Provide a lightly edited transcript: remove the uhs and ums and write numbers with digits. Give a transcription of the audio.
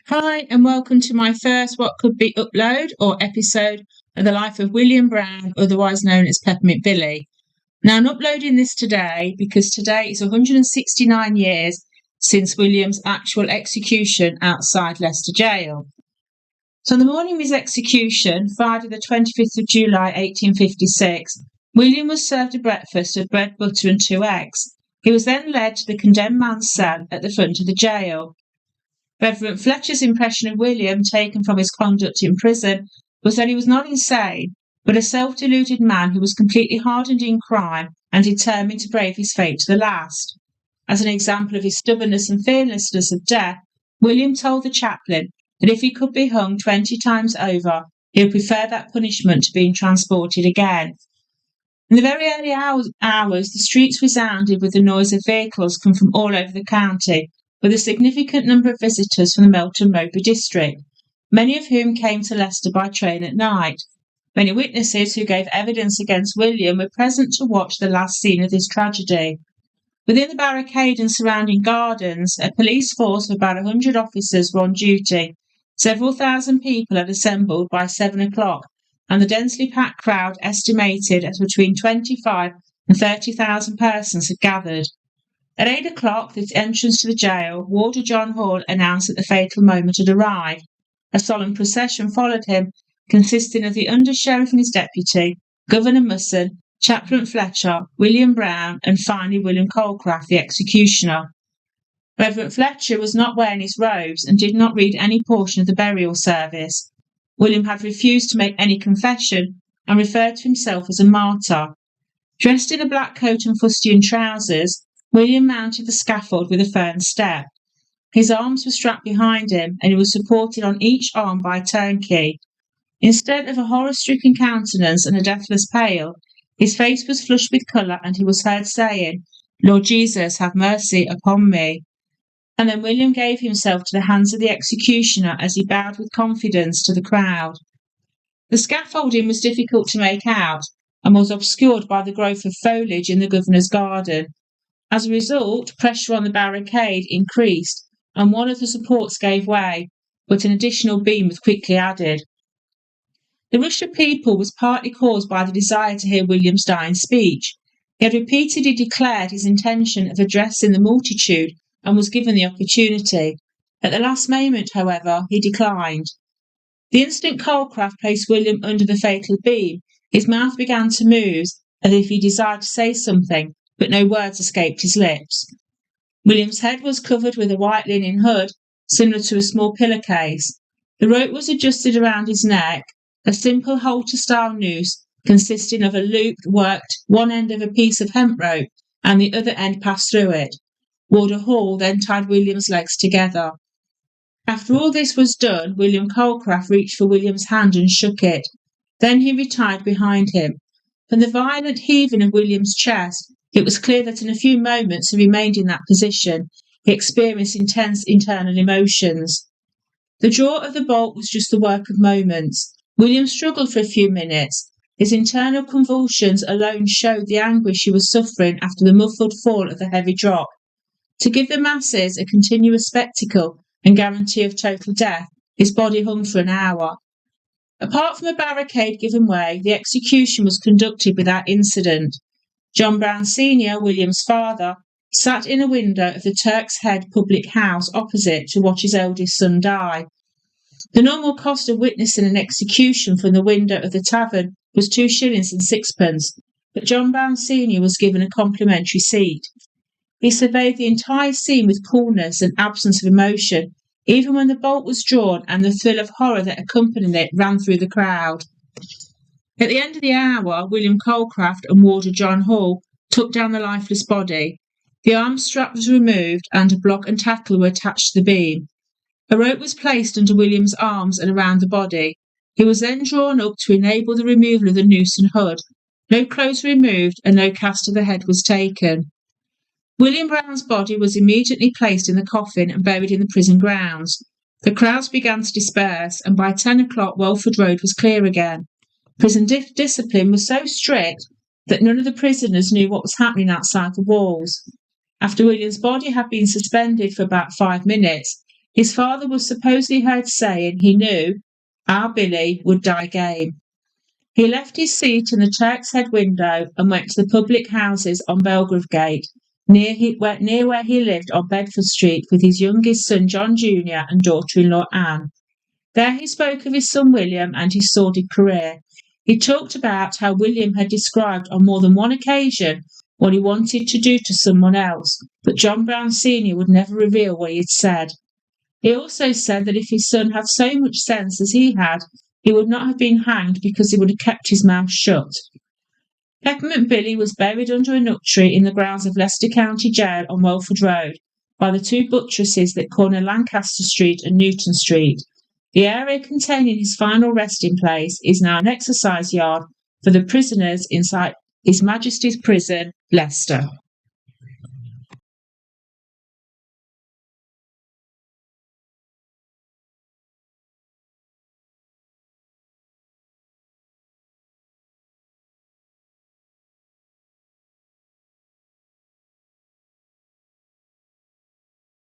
Hi, and welcome to my first What Could Be upload or episode of the life of William Brown, otherwise known as Peppermint Billy. Now, I'm uploading this today because today is 169 years since William's actual execution outside Leicester jail. So, on the morning of his execution, Friday the 25th of July 1856, William was served a breakfast of bread, butter, and 2 eggs. He was then led to the condemned man's cell at the front of the jail. Reverend Fletcher's impression of William, taken from his conduct in prison, was that he was not insane, but a self-deluded man who was completely hardened in crime and determined to brave his fate to the last. As an example of his stubbornness and fearlessness of death, William told the chaplain that if he could be hung 20 times over, he would prefer that punishment to being transported again. In the very early hours, the streets resounded with the noise of vehicles come from all over the county, with a significant number of visitors from the Melton Mowbray district, many of whom came to Leicester by train at night. Many witnesses who gave evidence against William were present to watch the last scene of this tragedy. Within the barricade and surrounding gardens, a police force of about 100 officers were on duty. Several thousand people had assembled by 7 o'clock, and the densely packed crowd, estimated at between 25 and 30,000 persons, had gathered. At 8 o'clock, the entrance to the jail, Warder John Hall announced that the fatal moment had arrived. A solemn procession followed him, consisting of the Under-Sheriff and his deputy, Governor Musson, Chaplain Fletcher, William Brown, and finally William Calcraft, the executioner. Reverend Fletcher was not wearing his robes and did not read any portion of the burial service. William had refused to make any confession and referred to himself as a martyr. Dressed in a black coat and fustian trousers, William mounted the scaffold with a firm step. His arms were strapped behind him, and he was supported on each arm by a turnkey. Instead of a horror-stricken countenance and a deathless pale, his face was flushed with colour, and he was heard saying, "Lord Jesus, have mercy upon me." And then William gave himself to the hands of the executioner as he bowed with confidence to the crowd. The scaffolding was difficult to make out, and was obscured by the growth of foliage in the governor's garden. As a result, pressure on the barricade increased, and one of the supports gave way, but an additional beam was quickly added. The rush of people was partly caused by the desire to hear William's dying speech. He had repeatedly declared his intention of addressing the multitude and was given the opportunity. At the last moment, however, he declined. The instant Calcraft placed William under the fatal beam, his mouth began to move as if he desired to say something, but no words escaped his lips. William's head was covered with a white linen hood, similar to a small pillowcase. The rope was adjusted around his neck, a simple halter-style noose consisting of a loop worked one end of a piece of hemp rope and the other end passed through it. Warder Hall then tied William's legs together. After all this was done, William Calcraft reached for William's hand and shook it. Then he retired behind him. From the violent heaving of William's chest, it was clear that in a few moments he remained in that position. He experienced intense internal emotions. The draw of the bolt was just the work of moments. William struggled for a few minutes. His internal convulsions alone showed the anguish he was suffering after the muffled fall of the heavy drop. To give the masses a continuous spectacle and guarantee of total death, his body hung for an hour. Apart from a barricade giving way, the execution was conducted without incident. John Brown Sr., William's father, sat in a window of the Turk's Head public house opposite to watch his eldest son die. The normal cost of witnessing an execution from the window of the tavern was 2 shillings and 6pence, but John Brown Sr. was given a complimentary seat. He surveyed the entire scene with coolness and absence of emotion, even when the bolt was drawn and the thrill of horror that accompanied it ran through the crowd. At the end of the hour, William Calcraft and Warder John Hall took down the lifeless body. The arm strap was removed and a block and tackle were attached to the beam. A rope was placed under William's arms and around the body. He was then drawn up to enable the removal of the noose and hood. No clothes were removed and no cast of the head was taken. William Brown's body was immediately placed in the coffin and buried in the prison grounds. The crowds began to disperse, and by 10 o'clock Welford Road was clear again. Prison discipline was so strict that none of the prisoners knew what was happening outside the walls. After William's body had been suspended for about 5 minutes, His father was supposedly heard saying he knew our Billy would die game. He left his seat in the Turk's Head window and went to the public houses on Belgrave Gate, near where he lived on Bedford Street with his youngest son John Jr. and daughter-in-law Anne. There he spoke of his son William and his sordid career. He talked about how William had described on more than one occasion what he wanted to do to someone else, but John Brown Sr. would never reveal what he had said. He also said that if his son had so much sense as he had, he would not have been hanged because he would have kept his mouth shut. Peppermint Billy was buried under a nut tree in the grounds of Leicester County Jail on Welford Road, by the two buttresses that corner Lancaster Street and Newton Street. The area containing his final resting place is now an exercise yard for the prisoners inside His Majesty's Prison, Leicester.